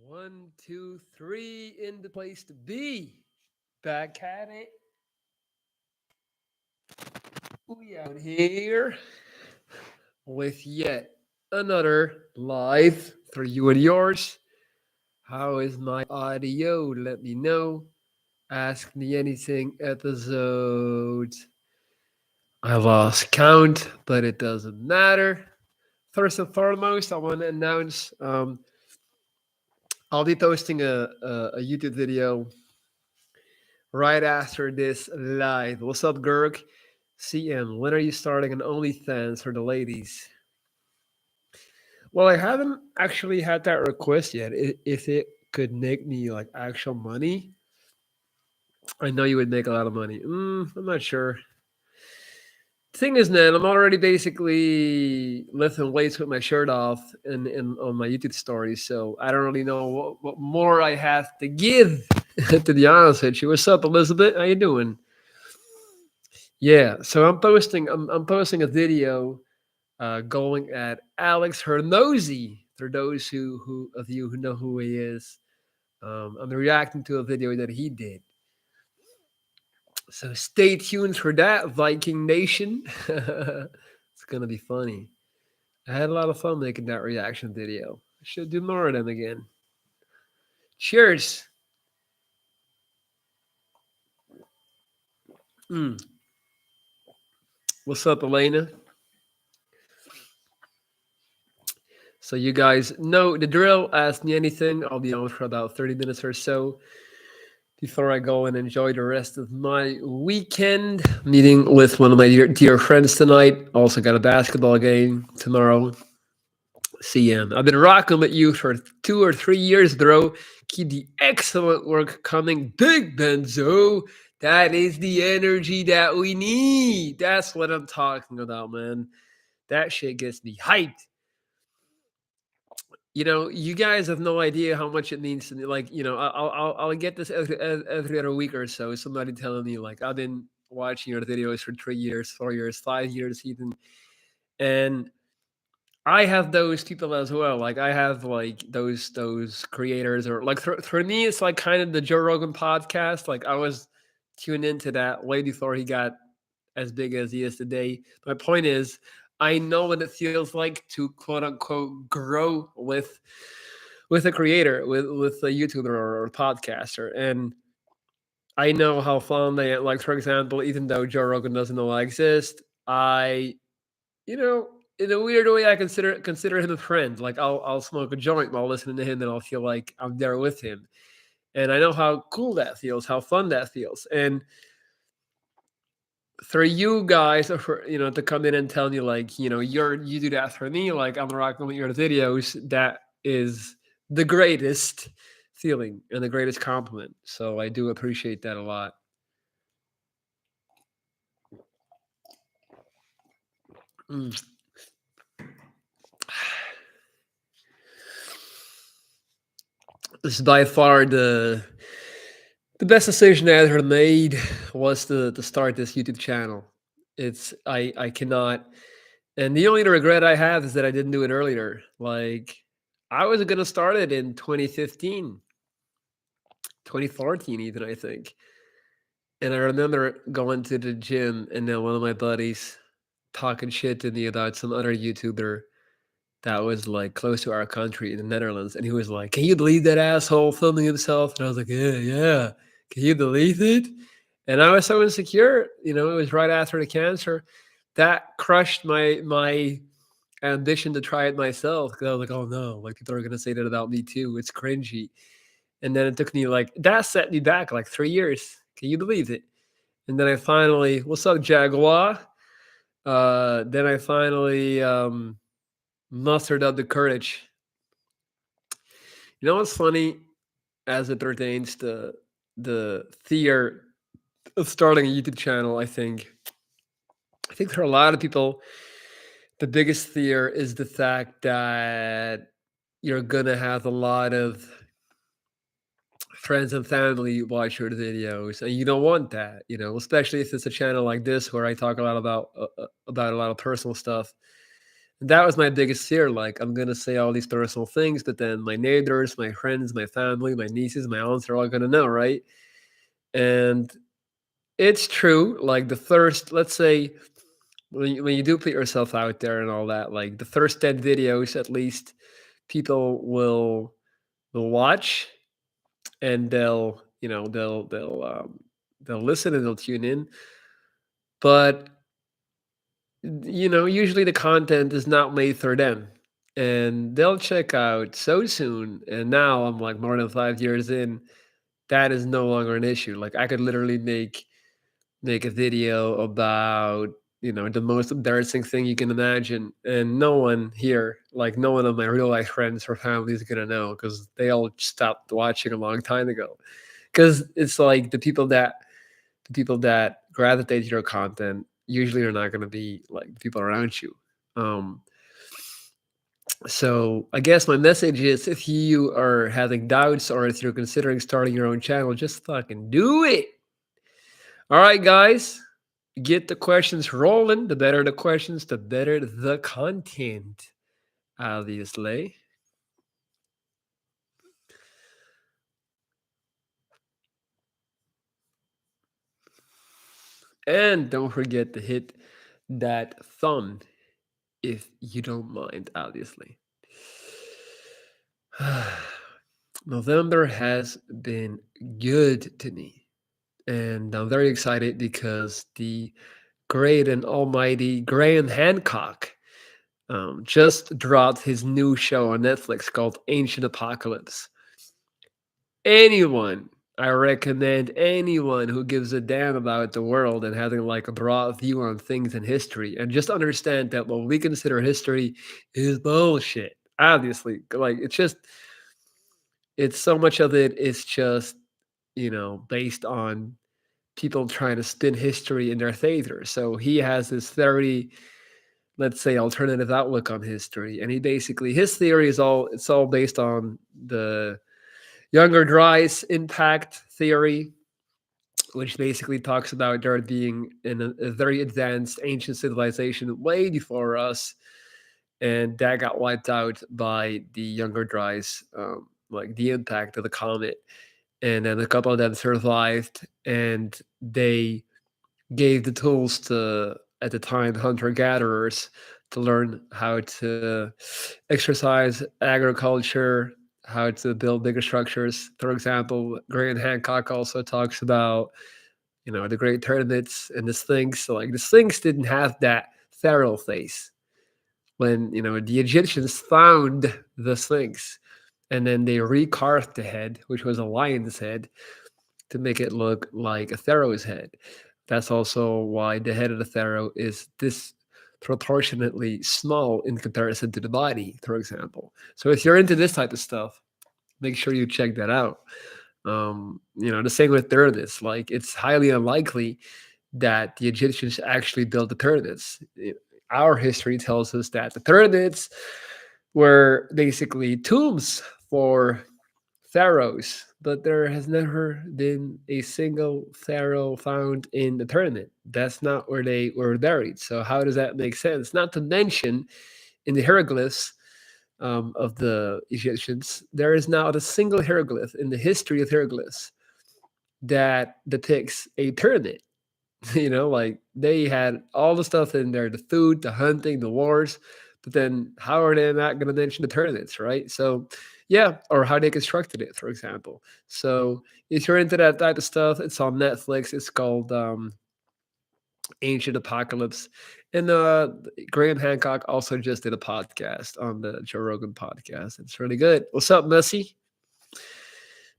One, two, three in the place to be. Back at it. We out here with yet another live for you and yours. How is my audio? Let me know. Ask me anything episodes. I lost count, but it doesn't matter. First and foremost, I want to announce I'll be posting a YouTube video right after this live. What's up, Gurk? CM, when are you starting an OnlyFans for the ladies? Well, I haven't actually had that request yet. If it could make me like actual money, I know you would make a lot of money. I'm not sure. Thing is, man, I'm already basically lifting weights with my shirt off and on my YouTube stories, so I don't really know what more I have to give. To be honest with you, what's up, Elizabeth? How you doing? Yeah, so I'm posting a video going at Alex Hernosi. For those who of you who know who he is, I'm reacting to a video that he did. So stay tuned for that, Viking Nation. It's gonna be funny. I had a lot of fun making that reaction video. I should do more of them again. Cheers. Mm. What's up, Elena? So you guys know the drill. Ask me anything. I'll be on for about 30 minutes or so before I go and enjoy the rest of my weekend. Meeting with one of my dear friends tonight. Also got a basketball game tomorrow. CM. I've been rocking with you for 2 or 3 years, bro. Keep the excellent work coming. Big Benzo. That is the energy that we need. That's what I'm talking about, man. That shit gets me hyped. You guys have no idea how much it means to me. Like, I'll get this every other week or so. Somebody telling me like I've been watching your videos for 3 years, 4 years, 5 years, even, and I have those people as well. Like I have like those creators, or like for me, it's like kind of the Joe Rogan podcast. Like I was tuned into that way before he got as big as he is today. My point is, I know what it feels like to quote unquote grow with a creator, with a YouTuber or a podcaster, and I know how fun they like. For example, even though Joe Rogan doesn't know I exist, I you know in a weird way I consider him a friend. Like I'll smoke a joint while listening to him, and I'll feel like I'm there with him, and I know how cool that feels, how fun that feels, and for you guys, or for to come in and tell me like you do that for me, like I'm rocking with your videos, that is the greatest feeling and the greatest compliment, so I do appreciate that a lot. Mm. This is by far the best decision I ever made, was to start this YouTube channel. I cannot, and the only regret I have is that I didn't do it earlier. Like I was gonna start it in 2015, 2014, even, I think. And I remember going to the gym, and then one of my buddies talking shit to me about some other YouTuber that was like close to our country in the Netherlands. And he was like, "Can you believe that asshole filming himself?" And I was like, "Yeah, yeah. Can you believe it?" And I was so insecure. It was right after the cancer. That crushed my ambition to try it myself, because I was like, "Oh no, like people are gonna say that about me too. It's cringy." And then it took me like that set me back like 3 years. Can you believe it? And then I finally, what's up, Jaguar? Then I finally mustered up the courage. You know what's funny, as it pertains to the fear of starting a YouTube channel? I think for a lot of people, the biggest fear is the fact that you're gonna have a lot of friends and family watch your videos, and you don't want that. Especially if it's a channel like this where I talk a lot about a lot of personal stuff. That was my biggest fear. Like, I'm gonna say all these personal things, but then my neighbors, my friends, my family, my nieces, my aunts are all gonna know, right? And it's true. Like the first, let's say, when you do put yourself out there and all that, like the first 10 videos, at least people will watch, and they'll listen and they'll tune in. But usually the content is not made for them, and they'll check out so soon. And now I'm like more than 5 years in, that is no longer an issue. Like I could literally make a video about the most embarrassing thing you can imagine, and no one here, like no one of my real life friends or family, is gonna know because they all stopped watching a long time ago. Because it's like the people that gravitate to your content usually are not going to be like the people around you. um so I guess my message is, if you are having doubts or if you're considering starting your own channel, just fucking do it. All right, guys, get the questions rolling. The better the questions, the better the content, obviously. And don't forget to hit that thumb if you don't mind, obviously. November has been good to me, and I'm very excited because the great and almighty Graham Hancock just dropped his new show on Netflix called Ancient Apocalypse. Anyone, I recommend anyone who gives a damn about the world and having like a broad view on things in history, and just understand that what we consider history is bullshit. Obviously, like it's so much of it is just based on people trying to spin history in their favor. So he has this very, let's say, alternative outlook on history, and he basically, his theory is all based on the Younger Dryas impact theory, which basically talks about there being a very advanced ancient civilization way before us, and that got wiped out by the Younger Dryas, like the impact of the comet. And then a couple of them survived, and they gave the tools to, at the time, hunter gatherers to learn how to exercise agriculture, how to build bigger structures. For example, Graham Hancock also talks about the great pyramids and the Sphinx. So like the Sphinx didn't have that pharaoh face when the Egyptians found the Sphinx, and then they recarved the head, which was a lion's head, to make it look like a pharaoh's head. That's also why the head of the pharaoh is disproportionately small in comparison to the body, for example. So if you're into this type of stuff, make sure you check that out. The same with pyramids. Like it's highly unlikely that the Egyptians actually built the pyramids. Our history tells us that the pyramids were basically tombs for pharaohs, but there has never been a single pharaoh found in the pyramid. That's not where they were buried. So how does that make sense? Not to mention, in the hieroglyphs of the Egyptians, there is not a single hieroglyph in the history of hieroglyphs that depicts a pyramid. Like they had all the stuff in there, the food, the hunting, the wars, but then how are they not going to mention the pyramids, right? So yeah, or how they constructed it, for example. So if you're into that type of stuff, it's on Netflix. It's called Ancient Apocalypse. And Graham Hancock also just did a podcast on the Joe Rogan podcast. It's really good. What's up, Messi?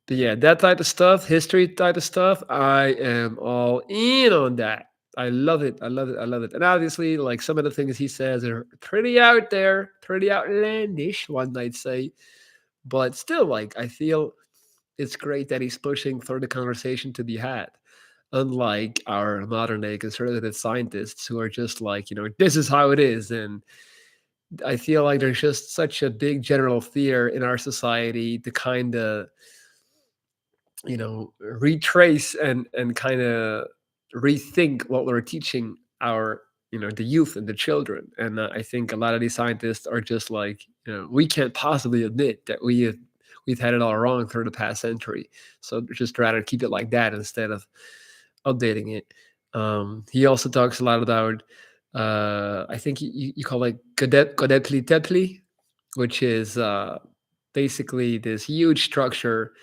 But yeah, that type of stuff, history type of stuff, I am all in on that. I love it. I love it. I love it. And obviously, like some of the things he says are pretty out there, pretty outlandish, one might say. But still, like, I feel it's great that he's pushing for the conversation to be had. Unlike our modern day conservative scientists who are just like, this is how it is. And I feel like there's just such a big general fear in our society to kind of retrace and kind of rethink what we're teaching our the youth and the children. And I think a lot of these scientists are just like, we can't possibly admit that we've had it all wrong through the past century. So just rather keep it like that instead of updating it. He also talks a lot about, I think you call it Godepli Tepli, which is basically this huge structure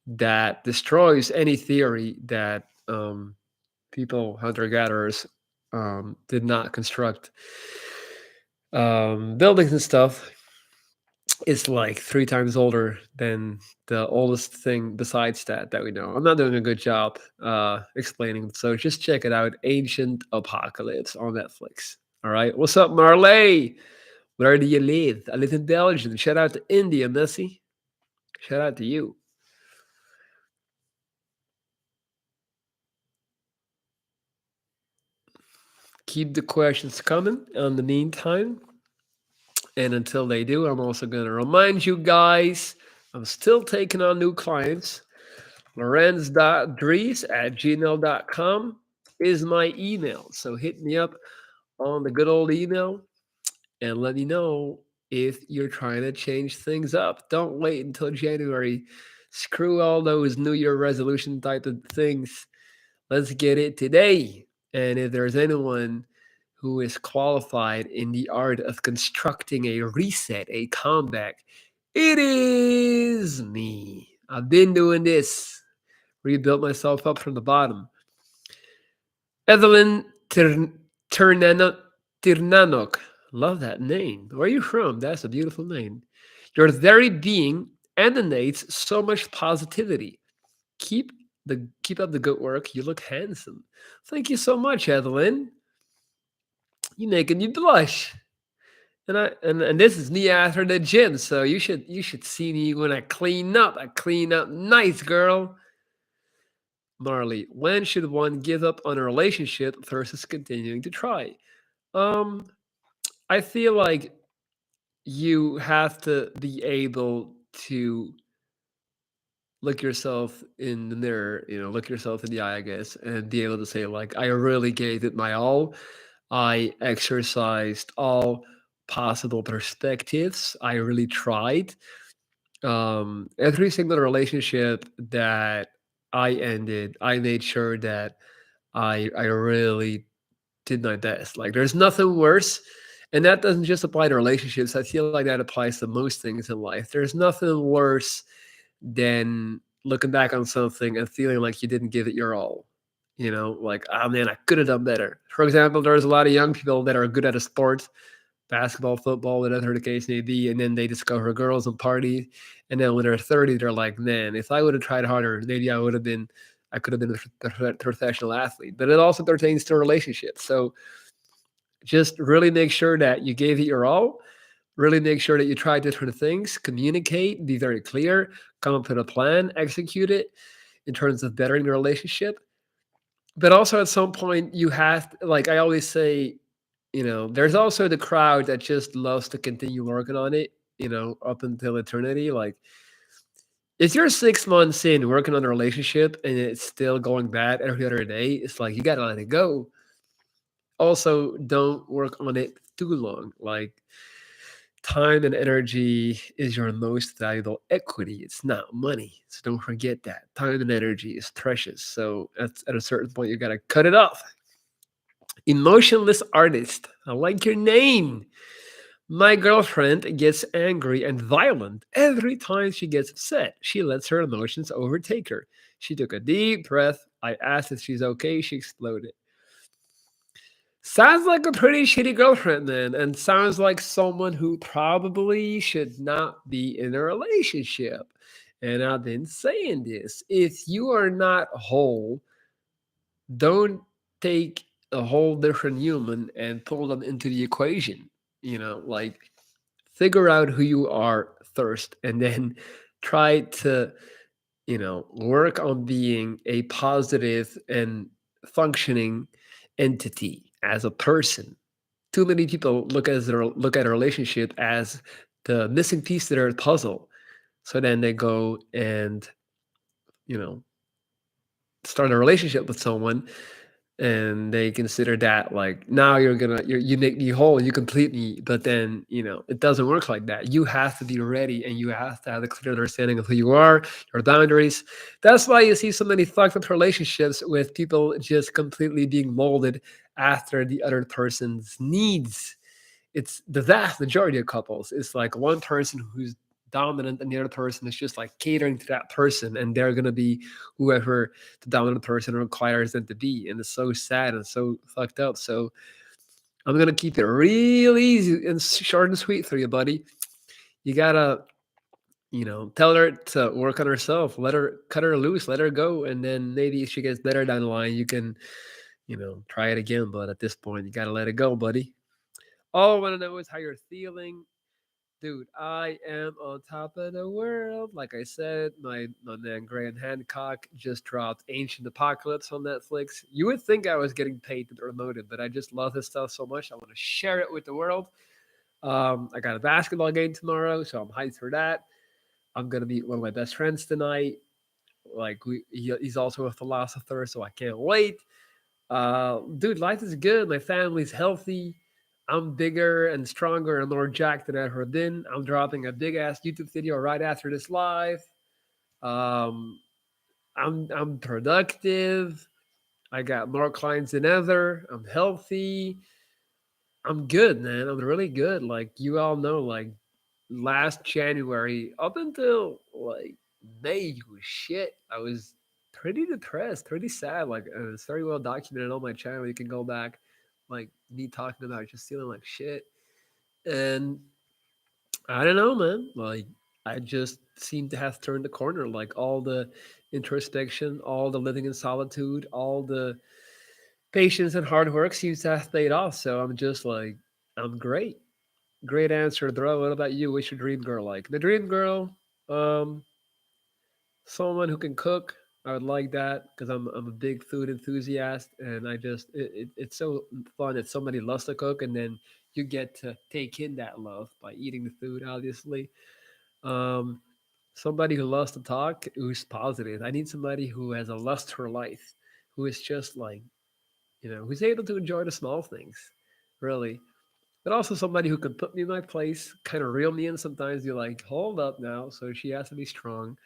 that destroys any theory that people, hunter gatherers, did not construct buildings and stuff. Is like 3 times older than the oldest thing besides that we know. I'm not doing a good job explaining, so just check it out. Ancient Apocalypse on Netflix. All right. What's up, Marley? Where do you live? I live in Belgium. Shout out to India, Missy. Shout out to you. Keep the questions coming in the meantime. And until they do, I'm also going to remind you guys I'm still taking on new clients. Lorenz.dries@gmail.com is my email. So hit me up on the good old email and let me know if you're trying to change things up. Don't wait until January. Screw all those New Year resolution type of things. Let's get it today. And if there's anyone who is qualified in the art of constructing a reset, a comeback, it is me. I've been doing this, rebuilt myself up from the bottom. Evelyn Tirnanok. Love that name. Where are you from? That's a beautiful name. Your very being emanates so much positivity. Keep keep up the good work. You look handsome. Thank you so much, Evelyn. You making me blush. And this is me after the gym, so you should see me when I clean up. I clean up nice, girl. Marley, when should one give up on a relationship versus continuing to try? Um, I feel like you have to be able to look yourself in the mirror, look yourself in the eye, I guess, and be able to say, like, I really gave it my all. I exercised all possible perspectives. I really tried. Every single relationship that I ended, I made sure that I really did my best. Like, there's nothing worse, and that doesn't just apply to relationships. I feel like that applies to most things in life. There's nothing worse than looking back on something and feeling like you didn't give it your all. Like, oh man, I could have done better. For example, there's a lot of young people that are good at a sport, basketball, football, whatever the case may be, and then they discover girls and party. And then when they're 30, they're like, man, if I would have tried harder, maybe I could have been a professional athlete. But it also pertains to relationships. So just really make sure that you gave it your all. Really make sure that you try different things, communicate, be very clear, come up with a plan, execute it in terms of bettering the relationship. But also at some point, you have, like I always say, there's also the crowd that just loves to continue working on it, up until eternity. Like, if you're 6 months in working on a relationship and it's still going bad every other day, it's like you gotta let it go. Also, don't work on it too long. Like, time and energy is your most valuable equity. It's not money. So don't forget that. Time and energy is precious. So at a certain point, you got to cut it off. Emotionless artist. I like your name. My girlfriend gets angry and violent every time she gets upset. She lets her emotions overtake her. She took a deep breath. I asked if she's okay. She exploded. Sounds like a pretty shitty girlfriend then, and sounds like someone who probably should not be in a relationship. And I've been saying this. If you are not whole, don't take a whole different human and pull them into the equation. Like, figure out who you are first and then try to, work on being a positive and functioning entity as a person. Too many people look at a relationship as the missing piece to their puzzle. So then they go and, you know, start a relationship with someone and they consider that like now you make me whole, you complete me. But then it doesn't work like that. You have to be ready, and you have to have a clear understanding of who you are, your boundaries. That's why you see so many fucked up relationships with people just completely being molded after the other person's needs. It's the vast majority of couples. It's like one person who's dominant and the other person is just like catering to that person, and they're gonna be whoever the dominant person requires them to be. And it's so sad and so fucked up. So I'm gonna keep it real easy and short and sweet for you, buddy. You gotta, tell her to work on herself, let her cut her loose, let her go, and then maybe if she gets better down the line, you can, try it again. But at this point, you gotta let it go, buddy. All I want to know is how you're feeling. Dude, I am on top of the world. Like I said, my man Graham Hancock just dropped Ancient Apocalypse on Netflix. You would think I was getting paid to promote it, but I just love his stuff so much. I want to share it with the world. I got a basketball game tomorrow, so I'm hyped for that. I'm gonna meet one of my best friends tonight. Like he's also a philosopher, so I can't wait. Dude, life is good. My family's healthy. I'm bigger and stronger and more jacked than I've ever been. I'm dropping a big ass YouTube video right after this live. Um, I'm productive. I got more clients than ever. I'm healthy. I'm good, man. I'm really good. Like you all know, like last January up until like May was shit. I was pretty depressed, pretty sad. Like it's very well documented on my channel. You can go back, like me talking about just feeling like shit. And I don't know, man. Like I just seem to have turned the corner. Like all the introspection, all the living in solitude, all the patience and hard work seems to have paid off. So I'm just like, I'm great. Great answer, Throw. What about you? What's your dream girl like? The dream girl, um, someone who can cook. I would like that because I'm a big food enthusiast, and it's so fun if somebody loves to cook, and then you get to take in that love by eating the food. Obviously, um, somebody who loves to talk, who's positive. I need somebody who has a lust for life, who is just like who's able to enjoy the small things, really. But also somebody who can put me in my place, kind of reel me in sometimes. You're like, hold up now. So she has to be strong.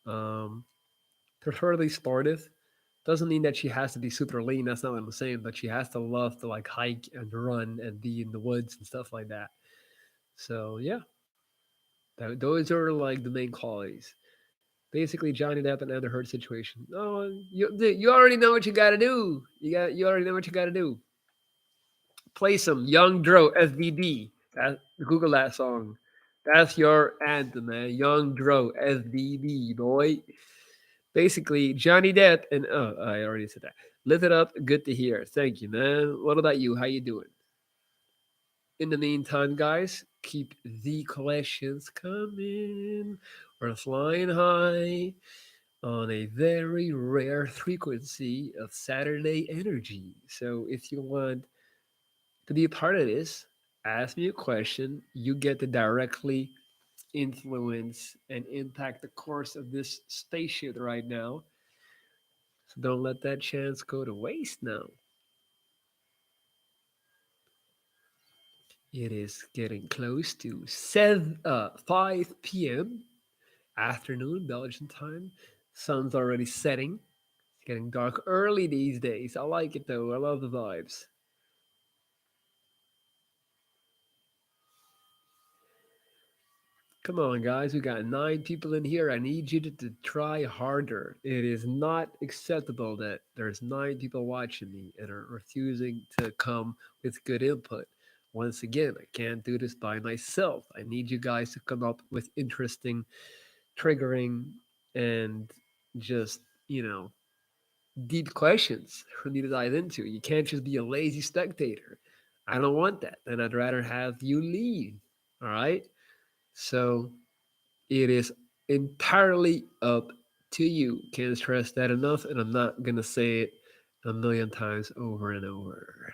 Um, Preferably sportive. Doesn't mean that she has to be super lean. That's not what I'm saying. But she has to love to like hike and run and be in the woods and stuff like that. So yeah, those are like the main qualities. Basically, Johnny Depp and Amber Heard situation. Oh, you already know what you got to do. You already know what you got to do. Play some Young Dro SVB. Google that song. That's your anthem, man. Young Dro SVB, boy. Basically, Johnny Depp and I already said that. Lift it up. Good to hear. Thank you, man. What about you? How you doing? In the meantime, guys, keep the questions coming. We're flying high on a very rare frequency of Saturday energy. So if you want to be a part of this, ask me a question. You get to directly influence and impact the course of this spaceship right now. So don't let that chance go to waste now. It is getting close to 5 p.m. afternoon Belgian time. Sun's already setting. It's getting dark early these days. I like it though. I love the vibes. Come on, guys. We got 9 people in here. I need you to try harder. It is not acceptable that there's 9 people watching me and are refusing to come with good input. Once again, I can't do this by myself. I need you guys to come up with interesting, triggering, and just, deep questions for me to dive into. You can't just be a lazy spectator. I don't want that. And I'd rather have you lead. All right. So it is entirely up to you. Can't stress that enough, and I'm not gonna say it a million times over and over.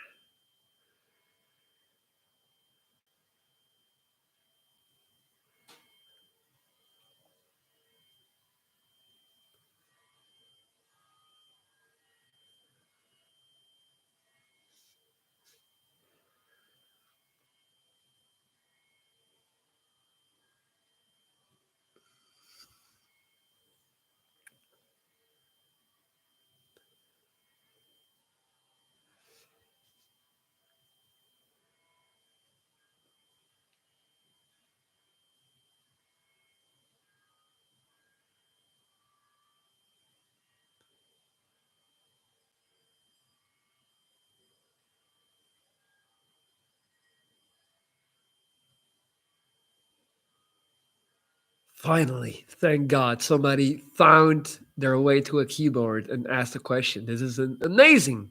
Finally, thank God, somebody found their way to a keyboard and asked a question. This is amazing.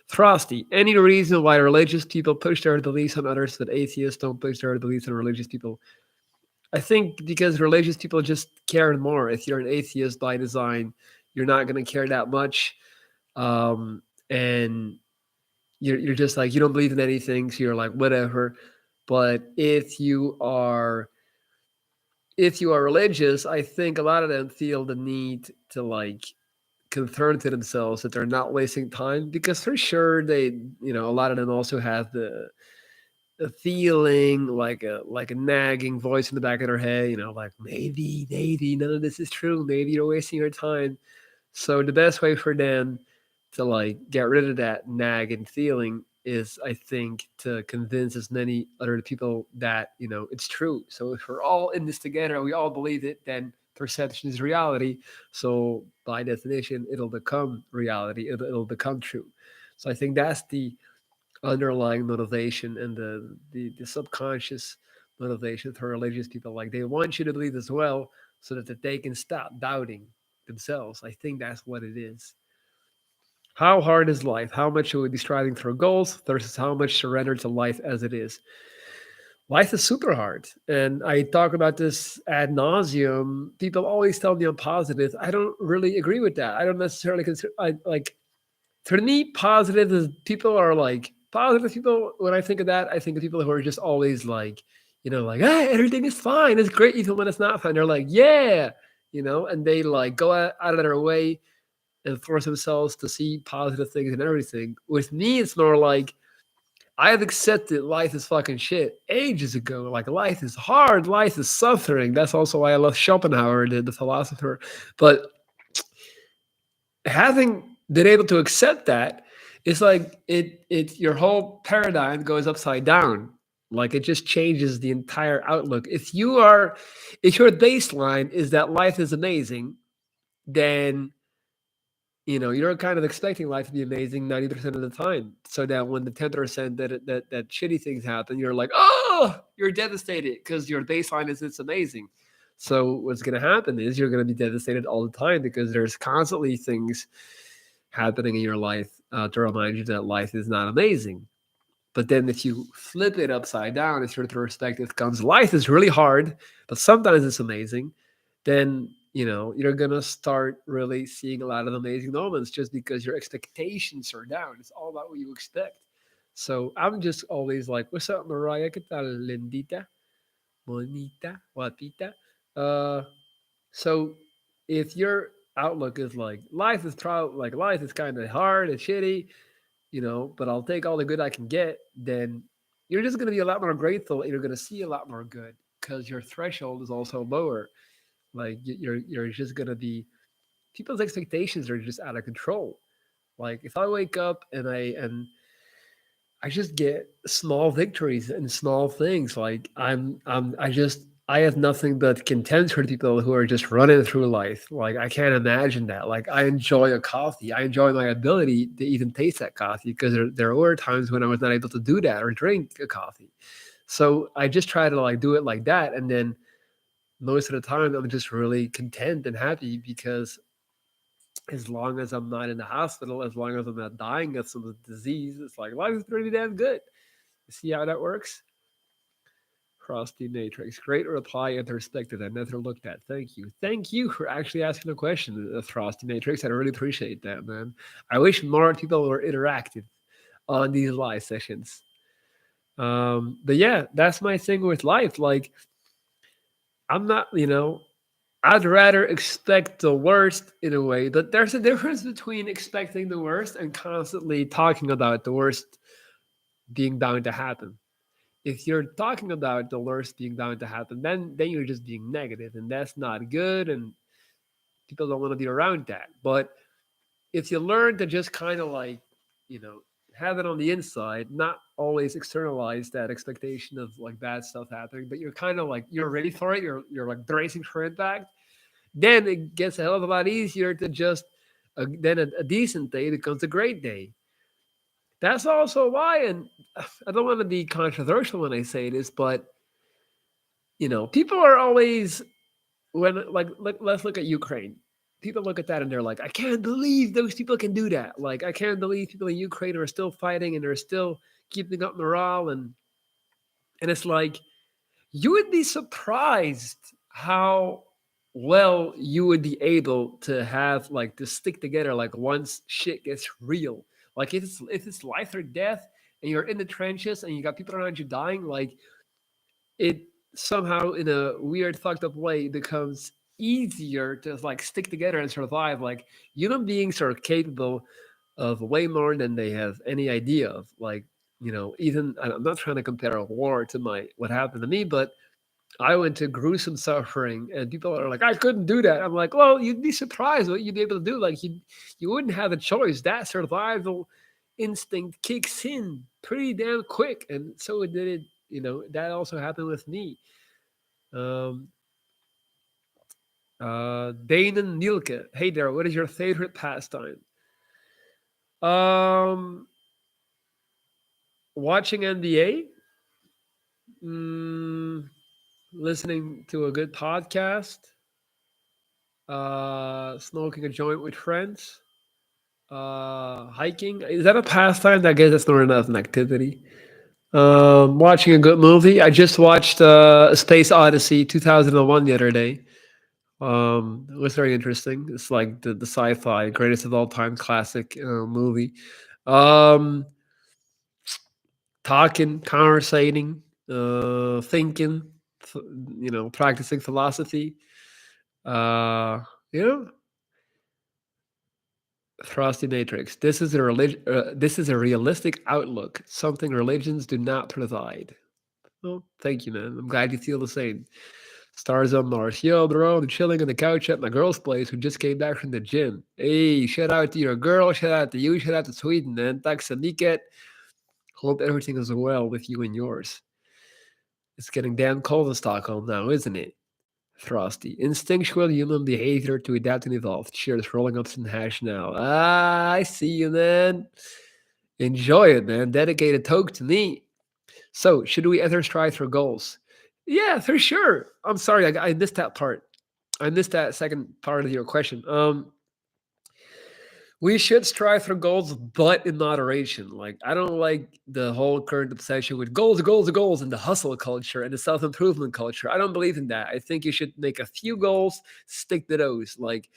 Frosty, any reason why religious people push their beliefs on others that atheists don't push their beliefs on religious people? I think because religious people just care more. If you're an atheist by design, you're not going to care that much. And you're just like, you don't believe in anything. So you're like, whatever. But if you are religious, I think a lot of them feel the need to like confirm to themselves that they're not wasting time because for sure a lot of them also have the a feeling like a nagging voice in the back of their head, like maybe none of this is true. Maybe you're wasting your time. So the best way for them to like get rid of that nagging feeling is, I think, to convince as many other people that it's true. So if we're all in this together, we all believe it, then perception is reality. So by definition, it'll become reality. It'll become true. So I think that's the underlying motivation and the subconscious motivation for religious people. Like they want you to believe as well so that they can stop doubting themselves. I think that's what it is. How hard is life? How much should we be striving for goals versus how much surrender to life as it is? Life is super hard. And I talk about this ad nauseum. People always tell me I'm positive. I don't really agree with that. I don't necessarily consider, for me, positive is people are like positive people. When I think of that, I think of people who are just always like, like, everything is fine. It's great even when it's not fine. They're like, yeah, and they like go out of their way and force themselves to see positive things and everything. With me, it's more like I have accepted life is fucking shit ages ago. Like life is hard, life is suffering. That's also why I love Schopenhauer, the philosopher. But having been able to accept that, it's like it your whole paradigm goes upside down. Like it just changes the entire outlook. If your baseline is that life is amazing, then you're kind of expecting life to be amazing 90% of the time. So that when the 10% that shitty things happen, you're like, oh, you're devastated because your baseline is it's amazing. So what's going to happen is you're going to be devastated all the time because there's constantly things happening in your life to remind you that life is not amazing. But then if you flip it upside down, if your perspective comes, life is really hard, but sometimes it's amazing, then you're gonna start really seeing a lot of amazing moments just because your expectations are down. It's all about what you expect. So I'm just always like, what's up, Mariah? ¿Qué tal, lindita? Bonita? Guapita? Uh, so if your outlook is like life is kind of hard and shitty, but I'll take all the good I can get, then you're just going to be a lot more grateful and you're going to see a lot more good because your threshold is also lower. Like you're just going to be people's expectations are just out of control. Like if I wake up and I just get small victories and small things. Like I have nothing but contempt for people who are just running through life. Like I can't imagine that. Like I enjoy a coffee. I enjoy my ability to even taste that coffee because there were times when I was not able to do that or drink a coffee. So I just try to like do it like that, and then most of the time I'm just really content and happy because as long as I'm not in the hospital, as long as I'm not dying of some disease, it's like life is pretty damn good. You see how that works? Frosty Matrix. Great reply and perspective I never looked at. Thank you. Thank you for actually asking a question, Frosty Matrix. I really appreciate that, man. I wish more people were interactive on these live sessions. But yeah, that's my thing with life. Like, I'm not, I'd rather expect the worst in a way, but there's a difference between expecting the worst and constantly talking about the worst being bound to happen. If you're talking about the worst being bound to happen, then you're just being negative, and that's not good, and people don't want to be around that. But if you learn to just kind of like, you know, have it on the inside, not always externalize that expectation of like bad stuff happening, but you're kind of like you're ready for it, you're like bracing for impact, then it gets a hell of a lot easier to just then a decent day becomes a great day. That's also why, and I don't want to be controversial when I say this, but people are always when let's look at Ukraine. People look at that and they're like, I can't believe those people can do that. Like, I can't believe people in Ukraine are still fighting and they're still keeping up morale. And it's like, you would be surprised how well you would be able to have like to stick together like once shit gets real. Like if it's life or death and you're in the trenches and you got people around you dying, like it somehow in a weird fucked up way becomes easier to like stick together and survive. Like human beings are capable of way more than they have any idea of. Like, even I'm not trying to compare a war to my what happened to me, but I went to gruesome suffering, and people are like, "I couldn't do that." I'm like, "Well, you'd be surprised what you'd be able to do. Like, you wouldn't have a choice. That survival instinct kicks in pretty damn quick." And so it did it. That also happened with me. Um, Danon Nielke, hey there. What is your favorite pastime? Um, Watching NBA. Listening to a good podcast. Smoking a joint with friends. Hiking. Is that a pastime? I guess that's not enough an activity. Watching a good movie. I just watched Space Odyssey 2001 the other day. It was very interesting. It's like the sci-fi greatest of all time classic movie. Um, Talking, conversating, thinking, practicing philosophy. Uh, you know, Frosty Matrix. This is a realistic outlook, something religions do not provide. Well, thank you, man. I'm glad you feel the same. Stars on Mars. Yo, bro, I'm chilling on the couch at my girl's place who just came back from the gym. Hey, shout out to your girl. Shout out to you. Shout out to Sweden, man. Thanks, Aniket. Hope everything is well with you and yours. It's getting damn cold in Stockholm now, isn't it? Frosty. Instinctual human behavior to adapt and evolve. Cheers, rolling up some hash now. Ah, I see you, man. Enjoy it, man. Dedicated toke to me. So, should we ever strive for goals? Yeah, for sure. I'm sorry, I missed that part. I missed that second part of your question. We should strive for goals, but in moderation. Like, I don't like the whole current obsession with goals, goals, goals, and the hustle culture and the self improvement culture. I don't believe in that. I think you should make a few goals, stick to those. Like,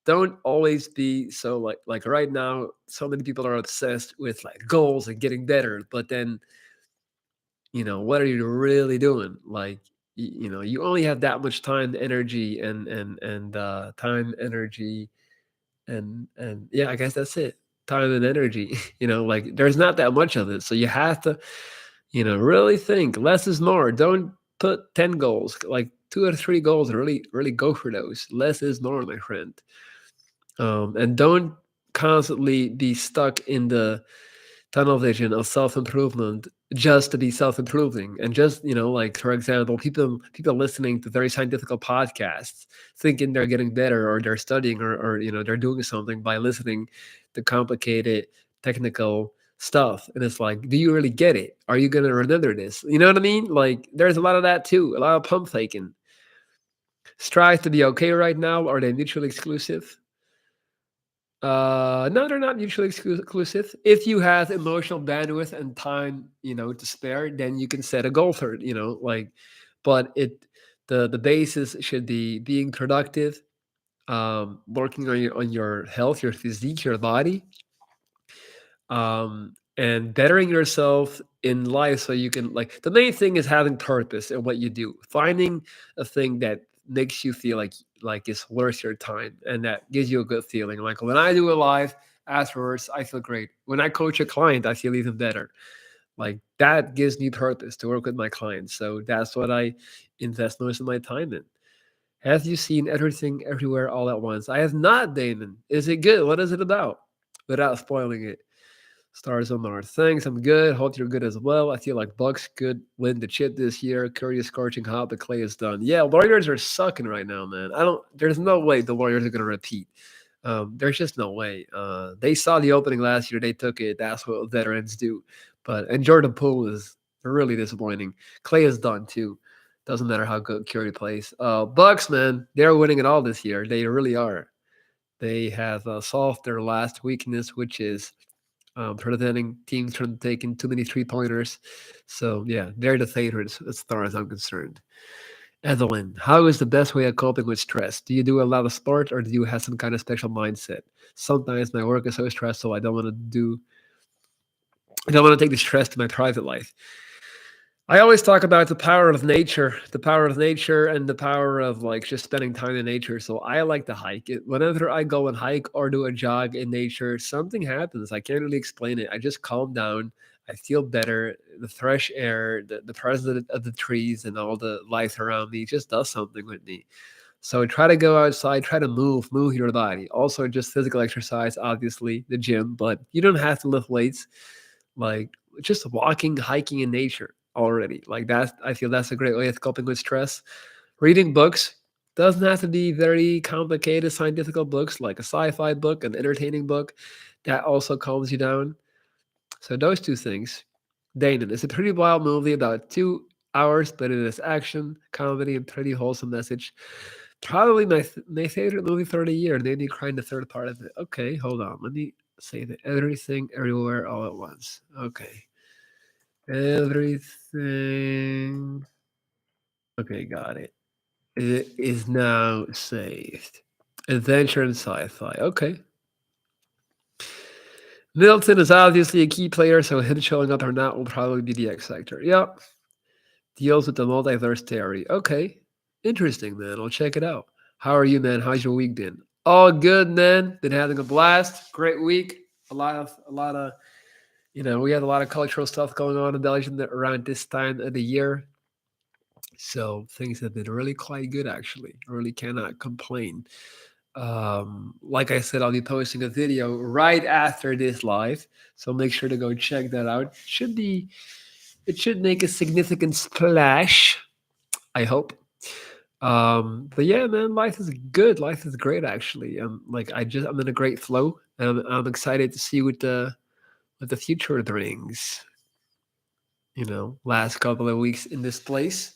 don't always be so like right now. So many people are obsessed with like goals and getting better, but then what are you really doing? Like, you only have that much time, energy, and time, energy, and yeah, I guess that's it. Time and energy. Like there's not that much of it, so you have to, really think. Less is more. Don't put 10 goals. Like two or three goals, and really, really go for those. Less is more, my friend. And don't constantly be stuck in the tunnel vision of self-improvement just to be self-improving and just like for example people listening to very scientific podcasts thinking they're getting better or they're studying or they're doing something by listening to complicated technical stuff, and it's like, do you really get it? Are you going to remember this? You know what I mean? Like there's a lot of that too, a lot of pump faking. Strive to be okay right now, are they mutually exclusive? No, they're not mutually exclusive. If you have emotional bandwidth and time, to spare, then you can set a goal for it. Like, but the basis should be being productive, working on your health, your physique, your body, and bettering yourself in life so you can like the main thing is having purpose in what you do, finding a thing that makes you feel like it's worth your time and that gives you a good feeling. Like when I do a live afterwards, I feel great. When I coach a client, I feel even better. Like that gives me purpose to work with my clients, so that's what I invest most of my time in. Have you seen Everything Everywhere All at Once? I have not, Damon. Is it good? What is it about? Without spoiling it. Stars on Mars. Thanks, I'm good. Hope you're good as well. I feel like Bucks could win the chip this year. Curry is scorching hot. The Clay is done. Yeah, Warriors are sucking right now, man. I don't. There's no way the Warriors are going to repeat. There's just no way. They saw the opening last year. They took it. That's what veterans do. And Jordan Poole is really disappointing. Clay is done too. Doesn't matter how good Curry plays. Bucks, man, they're winning it all this year. They really are. They have solved their last weakness, which is preventing teams from taking too many 3 pointers. So yeah, they're the favorites as far as I'm concerned. Evelyn, how is the best way of coping with stress? Do you do a lot of sport or do you have some kind of special mindset? Sometimes my work is so stressful I don't want to take the stress to my private life. I always talk about the power of nature, and the power of like just spending time in nature. So I like to hike. Whenever I go and hike or do a jog in nature, something happens. I can't really explain it. I just calm down. I feel better. The fresh air, the presence of the trees, and all the life around me just does something with me. So try to go outside, try to move your body. Also, just physical exercise, obviously, the gym, but you don't have to lift weights. Like just walking, hiking in nature already. Like that, I feel that's a great way of coping with stress. Reading books doesn't have to be very complicated scientific books, like a sci-fi book, an entertaining book. That also calms you down. So those two things. Danon is a pretty wild movie about 2 hours, but it is action, comedy, and pretty wholesome message. Probably my favorite movie for the year. Made me cry in the third part of it. Okay, hold on. Let me say that everything, everywhere, all at once. Okay, everything. Okay, got it. It is now saved. Adventure and sci-fi. Okay. Middleton is obviously a key player, so him showing up or not will probably be the X factor. Yep. Deals with the multiverse theory. Okay. Interesting, man. I'll check it out. How are you, man? How's your week been? All good, man. Been having a blast. Great week. A lot of we had a lot of cultural stuff going on in Belgium around this time of the year. So things have been really quite good actually. I really cannot complain. Like I said, I'll be posting a video right after this live. So make sure to go check that out. It should make a significant splash, I hope. But yeah, man, life is good. Life is great actually. I'm in a great flow. I'm excited to see what the future brings. Last couple of weeks in this place.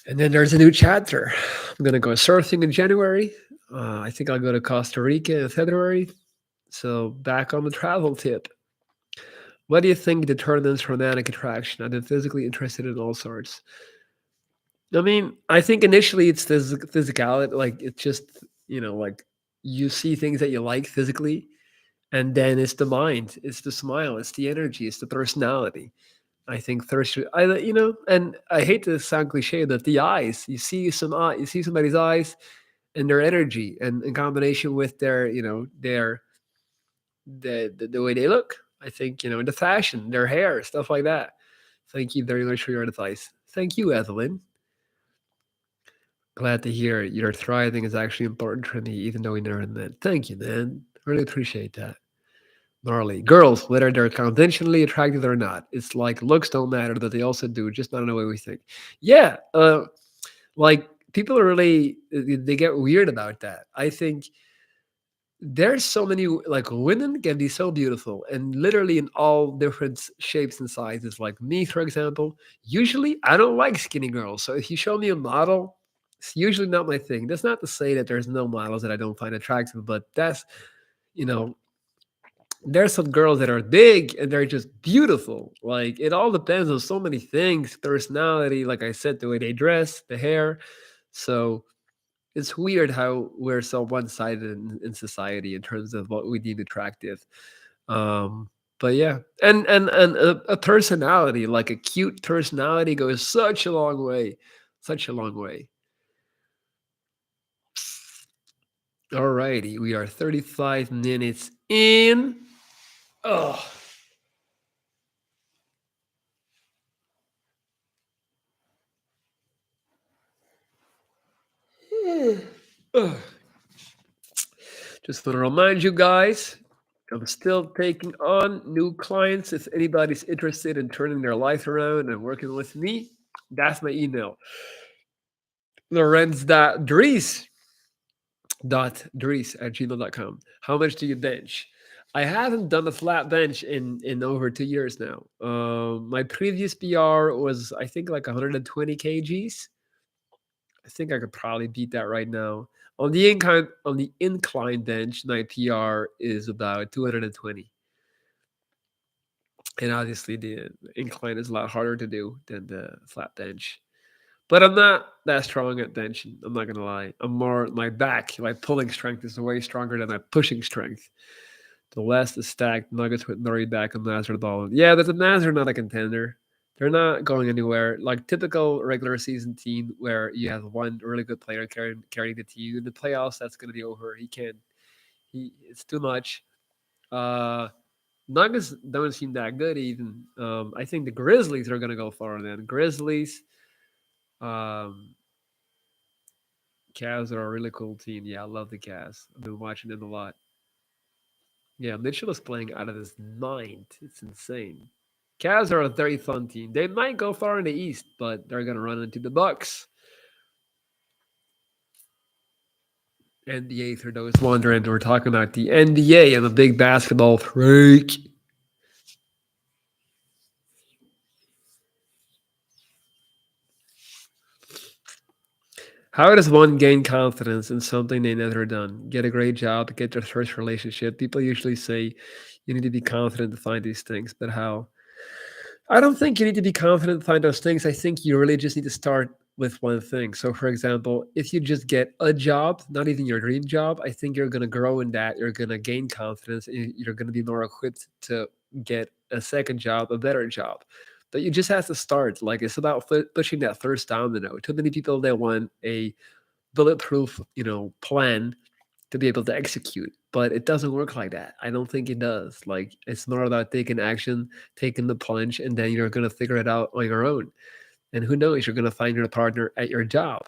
And then there's a new chapter. I'm gonna go surfing in January. I think I'll go to Costa Rica in February. So back on the travel tip. What do you think determines romantic attraction? I've been physically interested in all sorts. I mean, I think initially it's physicality. Like it's just like you see things that you like physically, and then it's the mind, it's the smile, it's the energy, it's the personality. I think thirst. And I hate to sound cliche, but the eyes. You see somebody's eyes and their energy, and in combination with the way they look. I think the fashion, their hair, stuff like that. Thank you very much for your advice. Thank you, Evelyn. Glad to hear your thriving is actually important for me, even though we never met. Thank you, man. Really appreciate that. Gnarly. Girls, whether they're conventionally attractive or not, it's like looks don't matter, but they also do, just not in the way we think. Yeah, like people are really they get weird about that. I think there's so many like women can be so beautiful and literally in all different shapes and sizes. Like me, for example, usually I don't like skinny girls. So if you show me a model, it's usually not my thing. That's not to say that there's no models that I don't find attractive, but you know, there's some girls that are big and they're just beautiful. Like it all depends on so many things, personality, like I said, the way they dress, the hair. So it's weird how we're so one-sided in society in terms of what we deem attractive. Um, but yeah, and a personality, like a cute personality, goes such a long way, such a long way. Alrighty, we are 35 minutes in. Oh, ugh. Just want to remind you guys, I'm still taking on new clients. If anybody's interested in turning their life around and working with me, that's my email. Lorenz.dries at gmail.com. How much do you bench? I haven't done a flat bench in over 2 years now. My previous PR was I think like 120 kgs. I think I could probably beat that right now. On the incline bench, my PR is about 220. And obviously the incline is a lot harder to do than the flat bench. But I'm not that strong at benching. I'm not gonna lie. I'm more my back, my pulling strength is way stronger than my pushing strength. The West is stacked. Nuggets with Nuri back and Nazar Ball. Yeah, the Nats are not a contender. They're not going anywhere. Like typical regular season team where you have one really good player carrying the team. In the playoffs, that's gonna be over. He can't. It's too much. Uh, Nuggets don't seem that good even. I think the Grizzlies are gonna go far. Then Grizzlies, um, Cavs are a really cool team. Yeah, I love the Cavs. I've been watching them a lot. Yeah, Mitchell is playing out of his mind. It's insane. Cavs are a very fun team. They might go far in the East, but they're gonna run into the Bucks. NBA for those wondering, we're talking about the NBA. I'm a big basketball freak. How does one gain confidence in something they never done? Get a great job, get your first relationship. People usually say you need to be confident to find these things, but how? I don't think you need to be confident to find those things. I think you really just need to start with one thing. So, for example, if you just get a job, not even your dream job, I think you're going to grow in that. You're going to gain confidence. And you're going to be more equipped to get a second job, a better job. But you just have to start. Like it's about pushing that first domino. Too many people they want a bulletproof, plan to be able to execute. But it doesn't work like that. I don't think it does. Like it's more about taking action, taking the plunge, and then you're gonna figure it out on your own. And who knows, you're gonna find your partner at your job.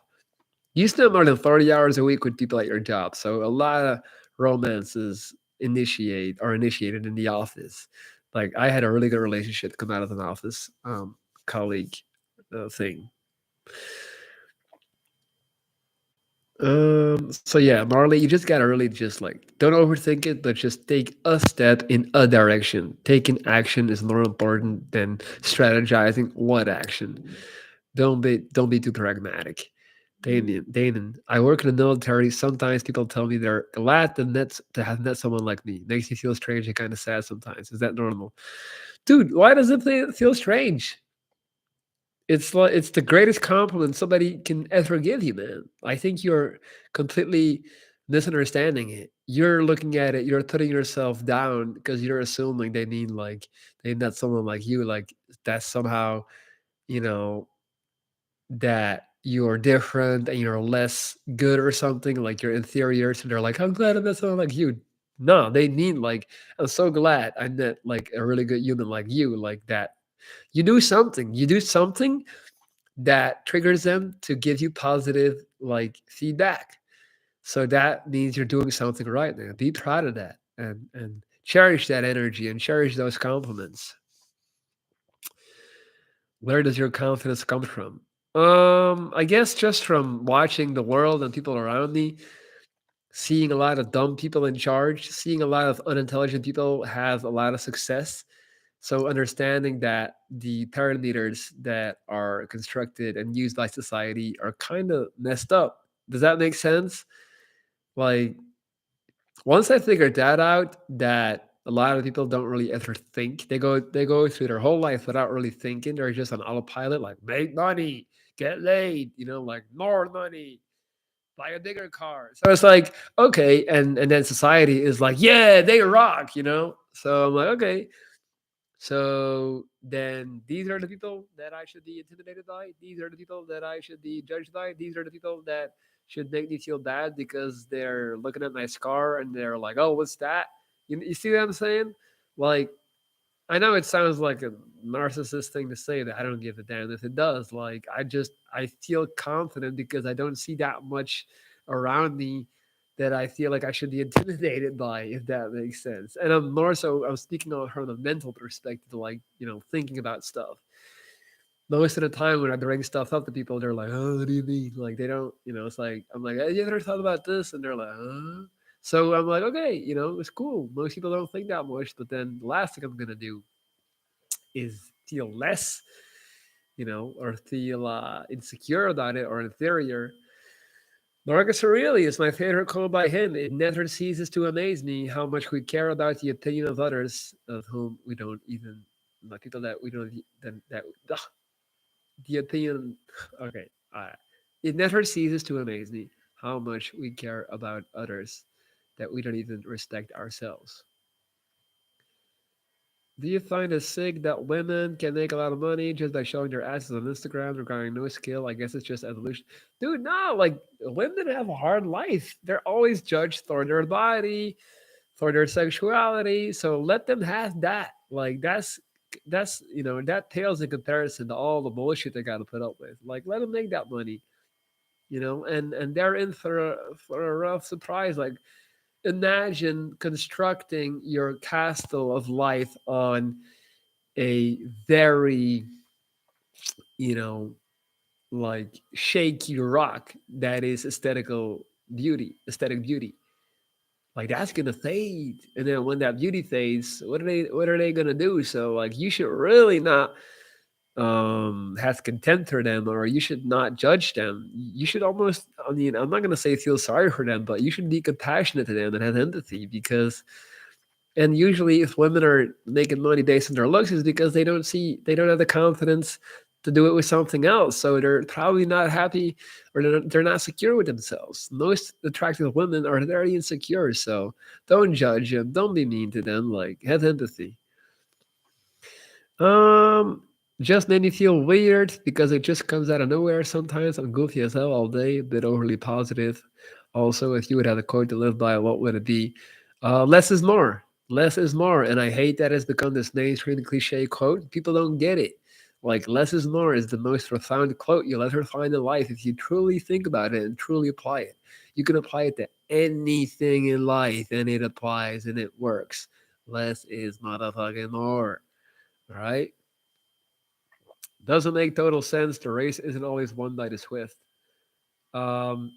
You spend more than 30 hours a week with people at your job. So a lot of romances initiated in the office. Like I had a really good relationship come out of an office colleague thing. So yeah, Marley, you just gotta really just like don't overthink it, but just take a step in a direction. Taking action is more important than strategizing what action. Don't be too pragmatic. Damon, I work in the military. Sometimes people tell me they're glad to have met someone like me. Makes me feel strange and kind of sad sometimes. Is that normal? Dude, why does it feel strange? It's the greatest compliment somebody can ever give you, man. I think you're completely misunderstanding it. You're looking at it, you're putting yourself down because you're assuming they mean like they met someone like you, like that's somehow, you know, that you're different and you're less good or something, like you're inferior. So they're like, I'm glad I met someone like you. No, they mean like, I'm so glad I met like a really good human like you, like that. You do something that triggers them to give you positive like feedback. So that means you're doing something right there. Be proud of that and cherish that energy and cherish those compliments. Where does your confidence come from? I guess just from watching the world and people around me, seeing a lot of dumb people in charge, seeing a lot of unintelligent people have a lot of success. So understanding that the parameters that are constructed and used by society are kind of messed up. Does that make sense? Like once I figured that out, that a lot of people don't really ever think. They go through their whole life without really thinking. They're just on autopilot, like make money, get laid, like more money, buy a bigger car. So it's like, okay, and then society is like, yeah, they rock. So I'm like, okay, so then these are the people that I should be intimidated by. These are the people that I should be judged by. These are the people that should make me feel bad because they're looking at my scar and they're like, oh, what's that? You see what I'm saying? Like, I know it sounds like a narcissist thing to say that I don't give a damn if it does. Like, I feel confident because I don't see that much around me that I feel like I should be intimidated by, if that makes sense. And I'm speaking on from a mental perspective, like, thinking about stuff. Most of the time when I bring stuff up to people, they're like, oh, what do you mean? Like, they don't, it's like, I'm like, hey, you ever thought about this? And they're like, huh? So I'm like, okay, it's cool. Most people don't think that much, but then the last thing I'm gonna do is feel less, or feel insecure about it or inferior. Marcus Aurelius, is my favorite quote by him. It never ceases to amaze me how much we care about the opinion of others, of whom we don't even, like people that we don't, that the opinion. Okay, it never ceases to amaze me how much we care about others that we don't even respect ourselves. Do you find it sick that women can make a lot of money just by showing their asses on Instagram regarding no skill? I guess it's just evolution. Dude, no, like women have a hard life. They're always judged for their body, for their sexuality. So let them have that. Like that's that pales in comparison to all the bullshit they gotta put up with. Like let them make that money, and they're in for a rough surprise. Like imagine constructing your castle of life on a very, you know, like shaky rock that is aesthetic beauty. Like that's gonna fade. And then when that beauty fades, what are they gonna do? So like you should really not have contempt for them, or you should not judge them. You should almost, I mean, I'm not gonna say feel sorry for them, but you should be compassionate to them and have empathy because and usually, if women are making money based on their looks, is because they don't have the confidence to do it with something else. So they're probably not happy, or they're not secure with themselves. Most attractive women are very insecure. So don't judge them. Don't be mean to them. Like have empathy. Um, just made me feel weird because it just comes out of nowhere. Sometimes I'm goofy as hell all day, a bit overly positive. Also, if you would have a quote to live by, what would it be? Less is more. Less is more. And I hate that it's become this mainstream cliche quote. People don't get it. Like, less is more is the most profound quote you'll ever find in life if you truly think about it and truly apply it. You can apply it to anything in life and it applies and it works. Less is motherfucking more. All right? Doesn't make total sense. The race isn't always won by the swift. Um,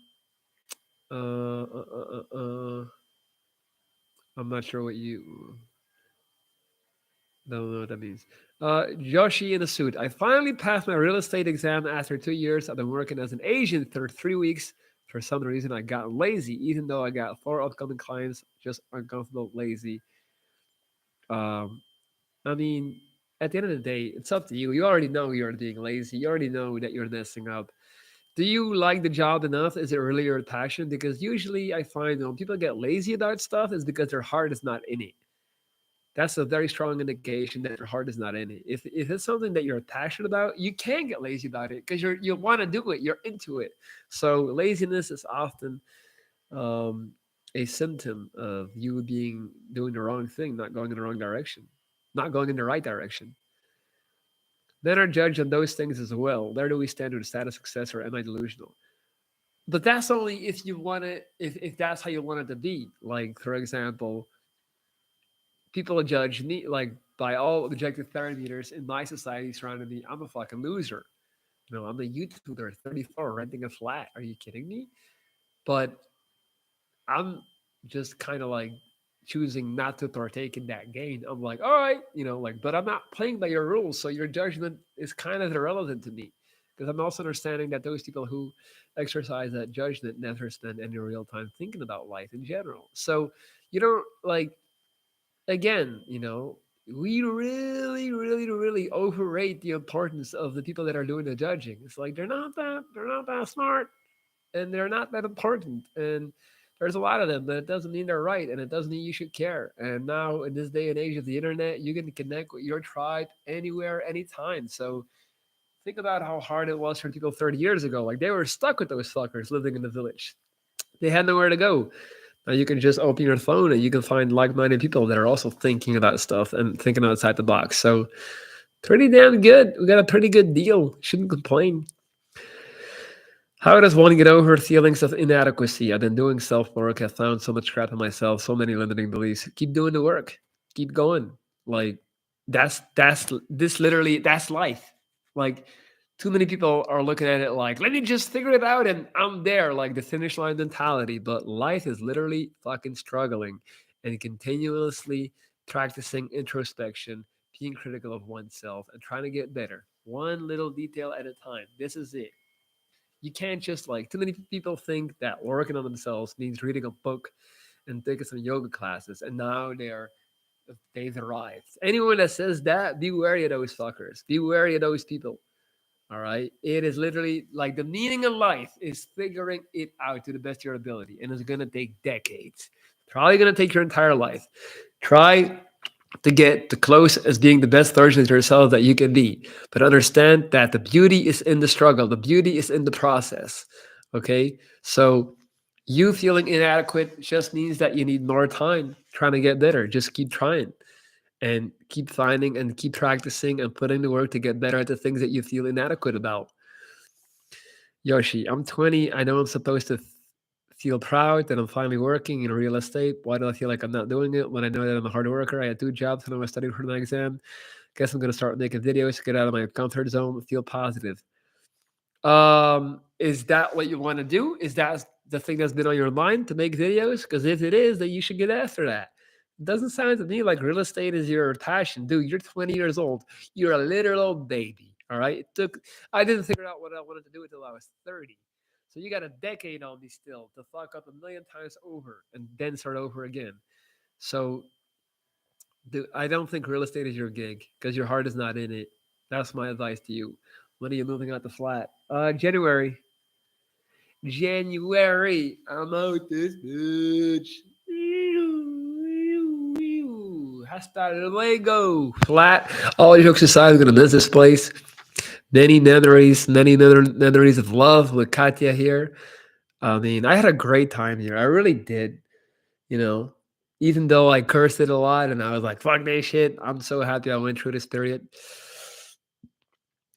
uh, uh, uh, uh, uh, I'm not sure what you don't know what that means. Joshi in a suit. I finally passed my real estate exam after 2 years. I've been working as an agent for 3 weeks. For some reason, I got lazy, even though I got four upcoming clients. Just uncomfortable, lazy. Um, I mean, at the end of the day, it's up to you. You already know you're being lazy. You already know that you're messing up. Do you like the job enough? Is it really your passion? Because usually I find when people get lazy about stuff, is because their heart is not in it. That's a very strong indication that your heart is not in it. If it's something that you're passionate about, you can get lazy about it because you want to do it. You're into it. So laziness is often um, a symptom of you being doing the wrong thing, not going in the wrong direction, not going in the right direction. Men are judged on those things as well. Where do we stand with status success, or am I delusional? But that's only if you want it, if that's how you want it to be. Like, for example, people judge me, like, by all objective parameters in my society surrounding me. I'm a fucking loser. I'm a YouTuber, 34, renting a flat. Are you kidding me? But I'm just kind of like choosing not to partake in that game. I'm like, all right, like, but I'm not playing by your rules. So your judgment is kind of irrelevant to me because I'm also understanding that those people who exercise that judgment never spend any real time thinking about life in general. So you don't like, again, we really, really, really overrate the importance of the people that are doing the judging. It's like they're not that smart and they're not that important. And there's a lot of them, but it doesn't mean they're right, and it doesn't mean you should care. And now, in this day and age of the internet, you can connect with your tribe anywhere, anytime. So think about how hard it was for people 30 years ago. Like they were stuck with those fuckers living in the village. They had nowhere to go. Now you can just open your phone and you can find like-minded people that are also thinking about stuff and thinking outside the box. So pretty damn good. We got a pretty good deal. Shouldn't complain. How does one get over feelings of inadequacy? I've been doing self work. I've found so much crap in myself, so many limiting beliefs. Keep doing the work. Keep going. Like that's this literally that's life. Like Too many people are looking at it like, let me just figure it out and I'm there, like the finish line mentality. But life is literally fucking struggling and continuously practicing introspection, being critical of oneself, and trying to get better. One little detail at a time. This is it. You can't just like, too many people think that working on themselves means reading a book and taking some yoga classes, and now they've arrived. Anyone that says that, be wary of those fuckers. Be wary of those people. All right. It is literally like the meaning of life is figuring it out to the best of your ability. And it's going to take decades. Probably going to take your entire life. Try to get the close as being the best version of yourself that you can be. But understand that the beauty is in the struggle, the beauty is in the process. Okay. So you feeling inadequate just means that you need more time trying to get better. Just keep trying and keep finding and keep practicing and putting the work to get better at the things that you feel inadequate about. Yoshi, I'm 20. I know I'm supposed to feel proud that I'm finally working in real estate. Why do I feel like I'm not doing it when I know that I'm a hard worker? I had 2 jobs and I was studying for my exam. Guess I'm going to start making videos, get out of my comfort zone, feel positive. Is that what you want to do? Is that the thing that's been on your mind to make videos? Because if it is, then you should get after that. It doesn't sound to me like real estate is your passion, dude. You're 20 years old. You're a literal baby. All right. I didn't figure out what I wanted to do until I was 30. So you got a decade on me still to fuck up a million times over and then start over again. So dude, I don't think real estate is your gig because your heart is not in it. That's my advice to you. When are you moving out the flat? January. January. I'm out this bitch. Hasta luego. Flat. All jokes aside, I'm gonna miss this place. Many memories of love with Katya here. I mean, I had a great time here. I really did. You know, even though I cursed it a lot and I was like, fuck that shit. I'm so happy I went through this period.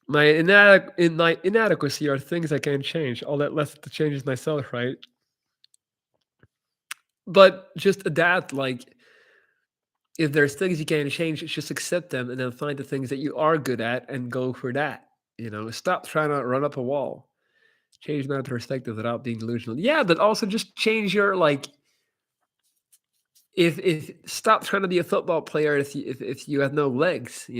My inadequacy are things I can't change. All that left to change is myself, right? But just adapt. Like, if there's things you can't change, just accept them and then find the things that you are good at and go for that. Stop trying to run up a wall. Change my perspective without being delusional. Yeah, but also just change your like. If stop trying to be a football player if you have no legs.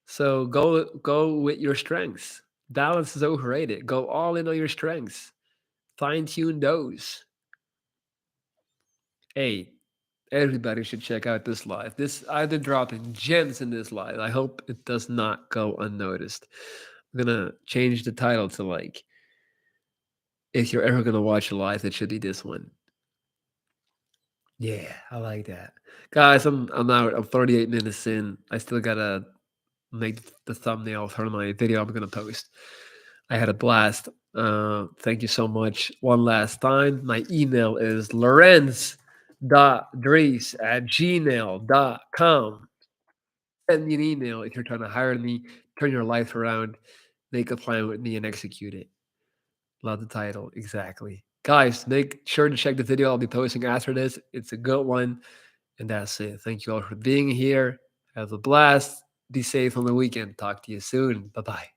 So go with your strengths. Balance is overrated. Go all in on your strengths. Fine tune those. Hey, everybody should check out this live. I've been dropping gems in this live. I hope it does not go unnoticed. I'm gonna change the title to like, if you're ever gonna watch a live, it should be this one. Yeah, I like that, guys. I'm out. I'm 38 minutes in. I still gotta make the thumbnail for my video I'm gonna post. I had a blast. Thank you so much. One last time, my email is lorenz.dries@gmail.com. Send me an email if you're trying to hire me, turn your life around, make a plan with me, and execute it. Love the title. Exactly. Guys, make sure to check the video I'll be posting after this. It's a good one. And that's it. Thank you all for being here. Have a blast. Be safe on the weekend. Talk to you soon. Bye bye.